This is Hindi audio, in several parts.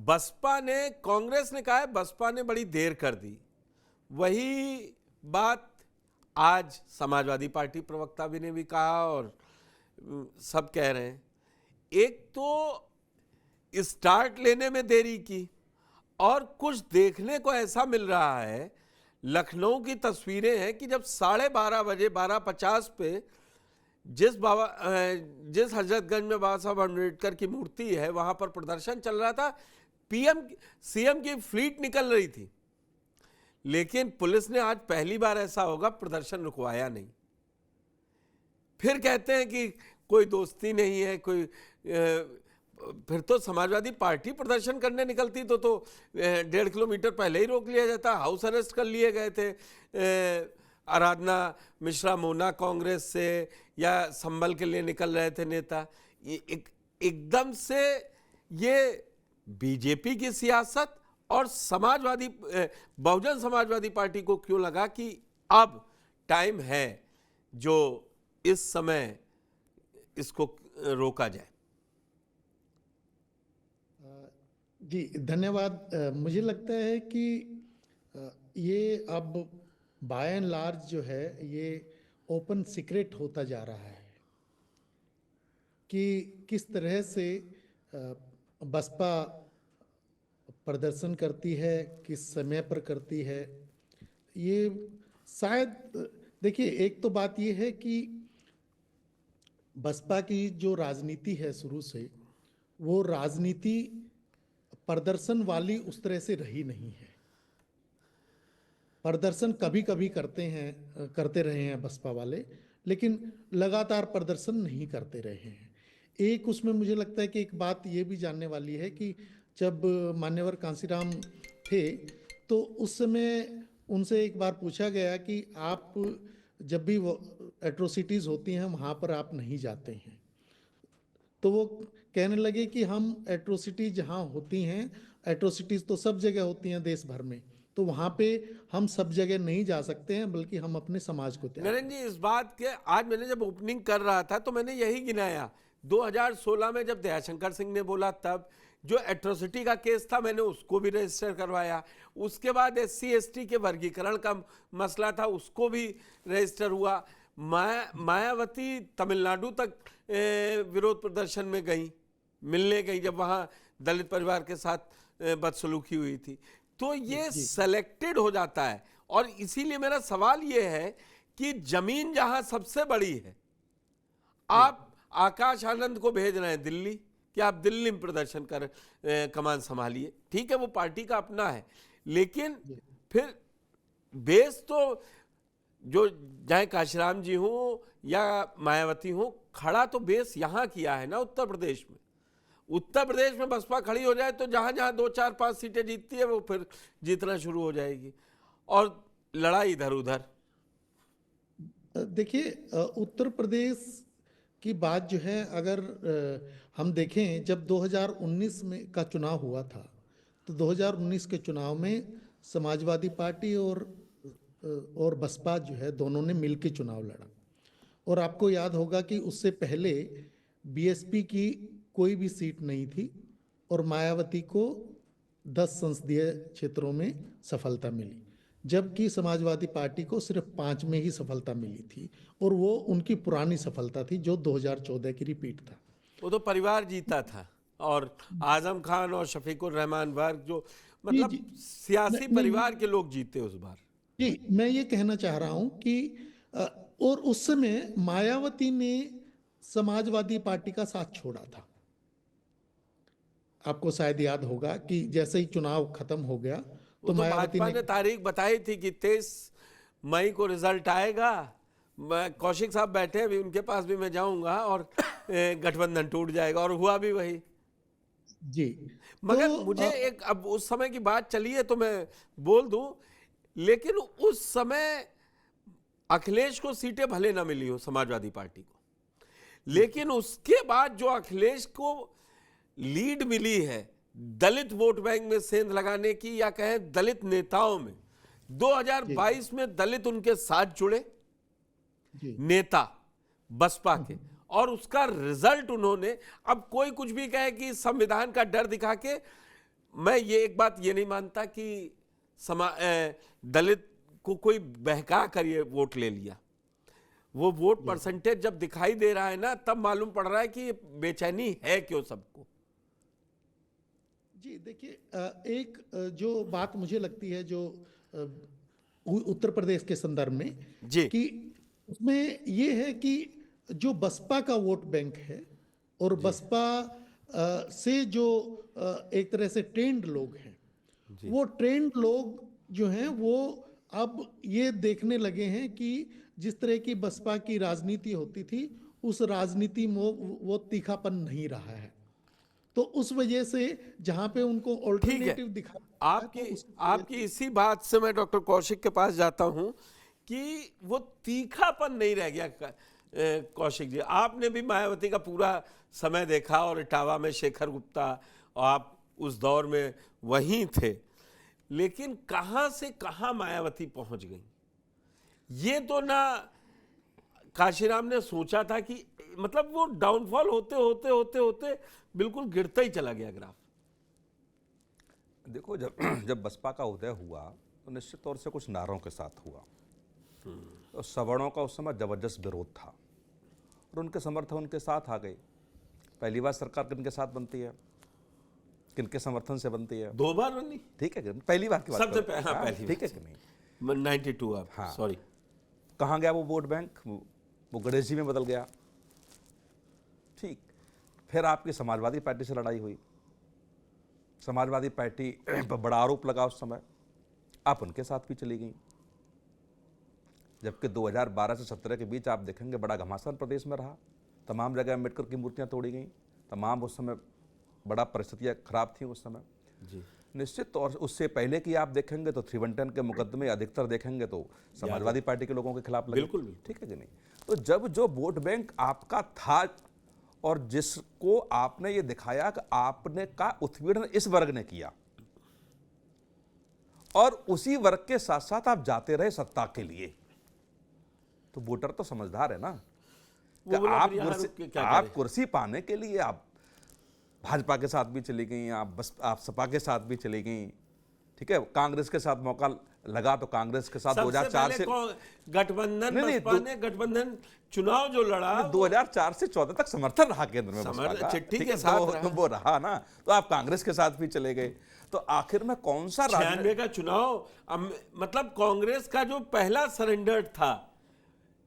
बसपा ने, कांग्रेस ने कहा है बसपा ने बड़ी देर कर दी, वही बात आज समाजवादी पार्टी प्रवक्ता भी ने भी कहा और सब कह रहे हैं। एक तो स्टार्ट लेने में देरी की, और कुछ देखने को ऐसा मिल रहा है, लखनऊ की तस्वीरें हैं कि जब 12:30 बजे 12:50 पे जिस हजरतगंज में बाबा साहब अम्बेडकर की मूर्ति है वहां पर प्रदर्शन चल रहा था, सीएम की फ्लीट निकल रही थी, लेकिन पुलिस ने आज पहली बार ऐसा होगा प्रदर्शन रुकवाया नहीं। फिर कहते हैं कि कोई दोस्ती नहीं है, फिर तो समाजवादी पार्टी प्रदर्शन करने निकलती तो 1.5 किलोमीटर पहले ही रोक लिया जाता। हाउस अरेस्ट कर लिए गए थे आराधना मिश्रा मोना कांग्रेस से, या संभल के लिए निकल रहे थे नेता। एकदम से ये बीजेपी की सियासत और बहुजन समाजवादी पार्टी को क्यों लगा कि अब टाइम है जो इस समय इसको रोका जाए? जी धन्यवाद। मुझे लगता है कि ये अब बाय एंड लार्ज जो है ये ओपन सीक्रेट होता जा रहा है कि किस तरह से बसपा प्रदर्शन करती है, किस समय पर करती है। ये शायद देखिए, एक तो बात ये है कि बसपा की जो राजनीति है शुरू से, वो राजनीति प्रदर्शन वाली उस तरह से रही नहीं है। प्रदर्शन कभी कभी करते रहे हैं बसपा वाले, लेकिन लगातार प्रदर्शन नहीं करते रहे हैं। एक उसमें मुझे लगता है कि एक बात ये भी जानने वाली है कि जब मान्यवर कांसीराम थे तो उस समय उनसे एक बार पूछा गया कि आप जब भी वो एट्रोसिटीज़ होती हैं वहाँ पर आप नहीं जाते हैं, तो वो कहने लगे कि हम एट्रोसिटी जहाँ होती हैं, एट्रोसिटीज़ तो सब जगह होती हैं देश भर में, तो वहाँ पे हम सब जगह नहीं जा सकते हैं, बल्कि हम अपने समाज को त्याग। नरेंद्र जी, इस बात के आज मैंने जब ओपनिंग कर रहा था तो मैंने यही गिनाया। 2016 में जब दयाशंकर सिंह ने बोला, तब जो एट्रोसिटी का केस था मैंने उसको भी रजिस्टर करवाया। उसके बाद SC ST के वर्गीकरण का मसला था, उसको भी रजिस्टर हुआ। मायावती तमिलनाडु तक विरोध प्रदर्शन में गई, मिलने गई जब वहाँ दलित परिवार के साथ बदसलूकी हुई थी। तो ये सेलेक्टेड हो जाता है, और इसीलिए मेरा सवाल ये है कि जमीन जहां सबसे बड़ी है, आप आकाश आनंद को भेज रहे हैं दिल्ली कि आप दिल्ली में प्रदर्शन कर कमान संभालिए। ठीक है, वो पार्टी का अपना है, लेकिन फिर बेस तो जो चाहे काशीराम जी हो या मायावती हो, खड़ा तो बेस यहां किया है ना उत्तर प्रदेश में। उत्तर प्रदेश में बसपा खड़ी हो जाए तो जहां जहां 2 4 5 सीटें जीतती है वो फिर जीतना शुरू हो जाएगी, और लड़ाई इधर उधर। देखिए, उत्तर प्रदेश की बात जो है, अगर हम देखें, जब 2019 में का चुनाव हुआ था तो 2019 के चुनाव में समाजवादी पार्टी और बसपा जो है दोनों ने मिलकर चुनाव लड़ा, और आपको याद होगा कि उससे पहले BSP की कोई भी सीट नहीं थी और मायावती को 10 संसदीय क्षेत्रों में सफलता मिली, जबकि समाजवादी पार्टी को सिर्फ 5 में ही सफलता मिली थी, और वो उनकी पुरानी सफलता थी जो 2014 की रिपीट था। वो तो परिवार जीता था, और आजम खान और शफीकुर रहमान वर्ग जो मतलब सियासी परिवार के लोग जीते उस बार। जी, मैं ये कहना चाह रहा हूं कि और उस समय मायावती ने समाजवादी पार्टी का साथ छोड़ा था। आपको शायद याद होगा कि जैसे ही चुनाव खत्म हो गया तो मायावती भाजपा ने तारीख बताई थी कि 23 मई को रिजल्ट आएगा। कौशिक साहब बैठे अभी, उनके पास भी मैं जाऊंगा और गठबंधन टूट जाएगा, और हुआ भी वही। जी, मगर मुझे एक, अब उस समय की बात चली है तो मैं बोल दूं, लेकिन उस समय अखिलेश को सीटें भले ना मिली हो समाजवादी पार्टी को, लेकिन उसके बाद जो अखिलेश को लीड मिली है दलित वोट बैंक में सेंध लगाने की, या कहें दलित नेताओं में, 2022 में दलित उनके साथ जुड़े नेता बसपा के, और उसका रिजल्ट उन्होंने, अब कोई कुछ भी कहे कि संविधान का डर दिखा के मैं ये एक बात ये नहीं मानता कि दलित को कोई बहका कर ये वोट ले लिया। वो वोट परसेंटेज जब दिखाई दे रहा है ना, तब मालूम पड़ रहा है कि बेचैनी है क्यों सबको। जी देखिए, एक जो बात मुझे लगती है जो उत्तर प्रदेश के संदर्भ में जी कि उसमें ये है कि जो बसपा का वोट बैंक है और बसपा से जो एक तरह से ट्रेंड लोग हैं, वो ट्रेंड लोग जो हैं वो अब ये देखने लगे हैं कि जिस तरह की बसपा की राजनीति होती थी उस राजनीति में वो तीखापन नहीं रहा है। तो उस वजह से जहां पे उनको ठीक है। ऑल्टरनेटिव दिखा आपकी इसी बात से मैं डॉक्टर कौशिक के पास जाता हूं कि वो तीखापन नहीं रह गया। कौशिक जी, आपने भी मायावती का पूरा समय देखा और इटावा में शेखर गुप्ता, और आप उस दौर में वहीं थे, लेकिन कहां से कहां मायावती पहुंच गई, ये तो ना काशीराम ने सोचा था कि मतलब वो डाउनफॉल होते होते होते होते बिल्कुल गिरता ही चला गया ग्राफ। देखो, जब बसपा का उदय हुआ तो निश्चित तौर से कुछ नारों के साथ हुआ, तो सवर्णों का उस समय जबरदस्त विरोध था और उनके समर्थन उनके साथ आ गए। पहली बार सरकार किनके साथ बनती है, किनके समर्थन से बनती है? 2 बार बनी। ठीक है कि पहली बार की बात सबसे करो। पहला हाँ, पहली ठीक बार है कि नहीं? 92 अब हाँ। सॉरी। कहाँ गया वो वोट बैंक? वो गणेश जी में बदल गया। ठीक, फिर आपकी समाजवादी पार्टी से लड़ाई हुई, समाजवादी पार्टी पर बड़ा आरोप लगा उस समय, आप उनके साथ भी चली गई। जबकि 2012 से 17 के बीच आप देखेंगे बड़ा घमासान प्रदेश में रहा, तमाम जगह अम्बेडकर की मूर्तियां तोड़ी गई, तमाम उस समय बड़ा परिस्थितियां खराब थी उस समय जी। निश्चित तौर से उससे पहले की आप देखेंगे तो 311 के मुकदमे अधिकतर देखेंगे तो समाजवादी पार्टी के लोगों के खिलाफ लगे। बिल्कुल। ठीक है कि नहीं? तो जब जो वोट बैंक आपका था और जिसको आपने ये दिखाया कि आपने का उत्पीड़न इस वर्ग ने किया और उसी वर्ग के साथ साथ आप जाते रहे सत्ता के लिए, तो वोटर तो समझदार है ना कि आप कुर्सी पाने के लिए आप भाजपा के साथ भी चली गई, आप सपा के साथ भी चली गई। ठीक है, कांग्रेस के साथ मौका लगा तो कांग्रेस के साथ 2004 से गठबंधन, बसपा ने गठबंधन चुनाव जो लड़ा 2004 से 14 तक समर्थन रहा केंद्र में बसपा का। चिट्ठी ठीक के है, साथ तो वो रहा ना, तो आप कांग्रेस के साथ भी चले गए। तो आखिर में कौन सा 96 का चुनाव, मतलब कांग्रेस का जो पहला सरेंडर था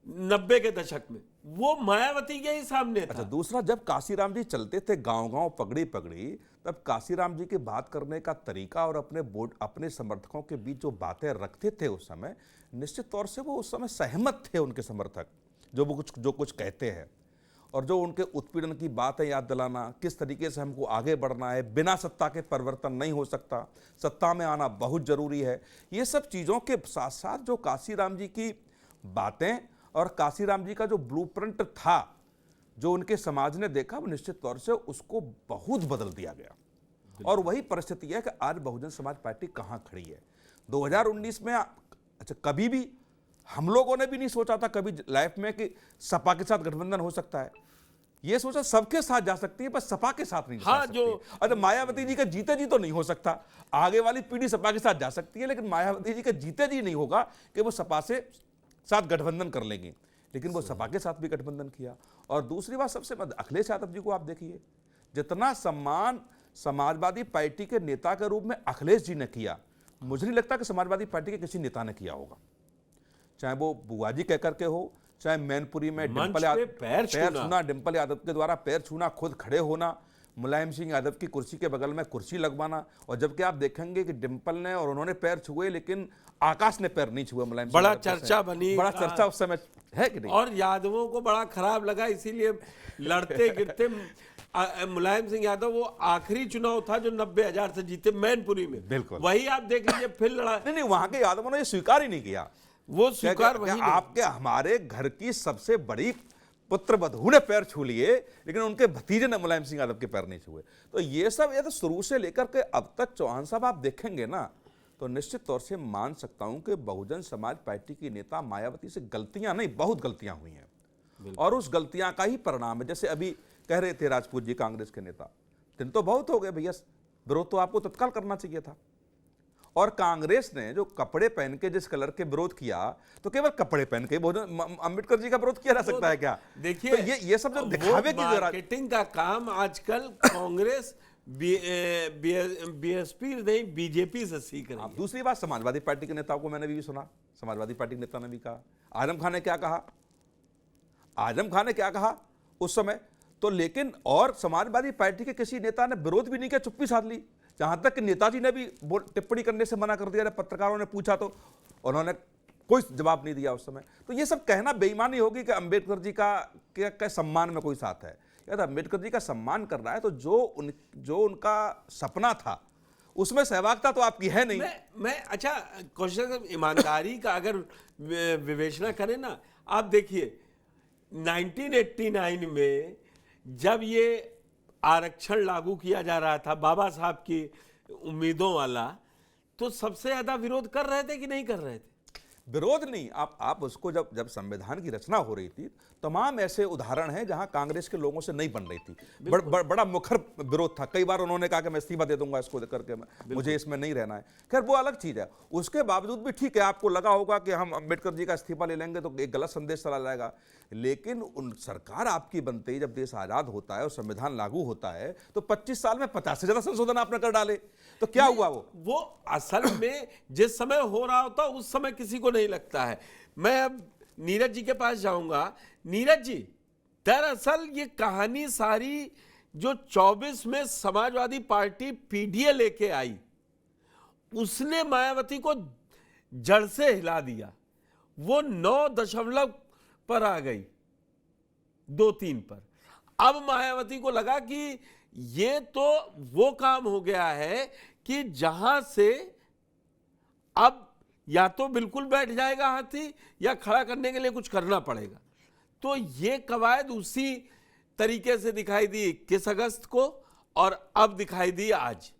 90 के दशक में, वो मायावती के ही सामने था। अच्छा, दूसरा, जब काशीराम जी चलते थे गांव-गांव पगड़ी पगड़ी, तब काशीराम जी की बात करने का तरीका और अपने समर्थकों के बीच जो बातें रखते थे उस समय, निश्चित तौर से वो उस समय सहमत थे उनके समर्थक, जो कुछ कहते हैं। और जो उनके उत्पीड़न की बात है याद दिलाना, किस तरीके से हमको आगे बढ़ना है, बिना सत्ता के परिवर्तन नहीं हो सकता, सत्ता में आना बहुत जरूरी है, ये सब चीज़ों के साथ साथ जो काशीराम जी की बातें और काशीराम जी का जो ब्लूप्रिंट था, जो उनके समाज ने देखा, वो निश्चित तौर से उसको बहुत बदल दिया गया। और वही परिस्थिति है कि आज बहुजन समाज पार्टी कहाँ खड़ी है। 2019 में अच्छा, कभी भी हम लोगों ने भी नहीं सोचा था कभी लाइफ में कि सपा के साथ गठबंधन हो सकता है। ये सोचा सबके साथ जा सकती है, बस सपा के साथ नहीं जा सकती। अच्छा, मायावती जी का जीते जी तो नहीं हो सकता, आगे वाली पीढ़ी सपा के साथ जा सकती है, लेकिन मायावती जी का जीते जी नहीं होगा कि वो सपा से साथ गठबंधन कर लेंगे। लेकिन वो सपा के साथ भी गठबंधन किया। और दूसरी बात, सबसे अखिलेश यादव जी को आप देखिए, जितना सम्मान समाजवादी पार्टी के नेता के रूप में अखिलेश जी ने किया, मुझे नहीं लगता कि समाजवादी पार्टी के किसी नेता ने किया होगा, चाहे वो बुआ जी कहकर के हो, चाहे मैनपुरी में डिंपल यादव पैर छूना, डिंपल यादव के द्वारा पैर छूना, खुद खड़े होना, मुलायम सिंह यादव की कुर्सी के बगल में कुर्सी लगवाना। और जबकि आप देखेंगे कि डिंपल ने और उन्होंने पैर छुए, लेकिन आकाश ने पैर नहीं छुए मुलायम सिंह। बड़ा चर्चा बनी, बड़ा चर्चा उस समय है कि नहीं? और यादवों को बड़ा खराब लगा, इसीलिए लड़ते गिरते मुलायम सिंह यादव, वो आखिरी चुनाव था जो 90,000 से जीते मैनपुरी में। बिल्कुल, वही आप देख लीजिए, फिर लड़ा। नहीं, वहां के यादवों ने ये स्वीकार ही नहीं किया। वो स्वीकार वही आपके हमारे घर की सबसे बड़ी पुत्र वधू ने पैर छू लिए, लेकिन उनके भतीजे ने मुलायम सिंह यादव के पैर नहीं छुए। तो ये सब, ये तो शुरू से लेकर के अब तक चौहान साहब आप देखेंगे ना, तो निश्चित तौर से मान सकता हूं कि बहुजन समाज पार्टी की नेता मायावती से गलतियां नहीं, बहुत गलतियां हुई हैं। और उस गलतियां का ही परिणाम है। जैसे अभी कह रहे थे राजपूत जी, कांग्रेस के नेता, दिन तो बहुत हो गए भैया, विरोध तो आपको तत्काल करना चाहिए था। और कांग्रेस ने जो कपड़े पहन के जिस कलर के विरोध किया, तो केवल कपड़े पहन के अंबेडकर जी का विरोध किया जा सकता है क्या? देखिए, तो ये सब जो दिखावे की मार्केटिंग का काम आजकल कांग्रेस बीएसपी नहीं बीजेपी से सीख रही है। दूसरी बात, समाजवादी पार्टी के नेताओं को मैंने भी सुना, समाजवादी पार्टी के नेता ने भी कहा, आजम खान ने क्या कहा, आजम खान ने क्या कहा उस समय तो, लेकिन और समाजवादी पार्टी के किसी नेता ने विरोध भी नहीं किया, चुप्पी साध ली। जहां तक कि नेताजी ने भी टिप्पणी करने से मना कर दिया, जब पत्रकारों ने पूछा तो उन्होंने कोई जवाब नहीं दिया उस समय। तो ये सब कहना बेईमानी होगी कि अंबेडकर जी का सम्मान में कोई साथ है। यदि अंबेडकर जी का सम्मान कर रहा है तो जो उनका सपना था उसमें सहभागिता तो आपकी है नहीं। मैं अच्छा क्वेश्चन, ईमानदारी का अगर विवेचना करें ना, आप देखिए 1989 में जब ये आरक्षण लागू किया जा रहा था बाबा साहब की उम्मीदों वाला, तो सबसे ज्यादा विरोध कर रहे थे कि नहीं कर रहे थे? विरोध नहीं, आप उसको जब संविधान की रचना हो रही थी, तमाम ऐसे उदाहरण हैं जहां कांग्रेस के लोगों से नहीं बन रही थी, बड़ा मुखर विरोध था। कई बार उन्होंने कहा कि मैं इस्तीफा दे दूंगा इसको करके, मुझे इसमें नहीं रहना है। खैर वो अलग चीज है। उसके बावजूद भी ठीक है, आपको लगा होगा कि हम अंबेडकर जी का इस्तीफा ले लेंगे तो एक गलत संदेश चला जाएगा, लेकिन सरकार आपकी बनते ही जब देश आजाद होता है और संविधान लागू होता है तो 25 साल में 50 से ज्यादा संशोधन आपने कर डाले, तो क्या हुआ? वो असल में जिस समय हो रहा होता उस समय किसी को नहीं लगता है। मैं अब नीरज जी के पास जाऊंगा। नीरज जी, दरअसल ये कहानी सारी जो 24 में समाजवादी पार्टी पीडीए लेके आई, उसने मायावती को जड़ से हिला दिया। वो 9 पर आ गई, 2-3 पर। अब मायावती को लगा कि ये तो वो काम हो गया है कि जहां से अब या तो बिल्कुल बैठ जाएगा हाथी या खड़ा करने के लिए कुछ करना पड़ेगा। तो ये कवायद उसी तरीके से दिखाई दी 21 अगस्त को और अब दिखाई दी आज।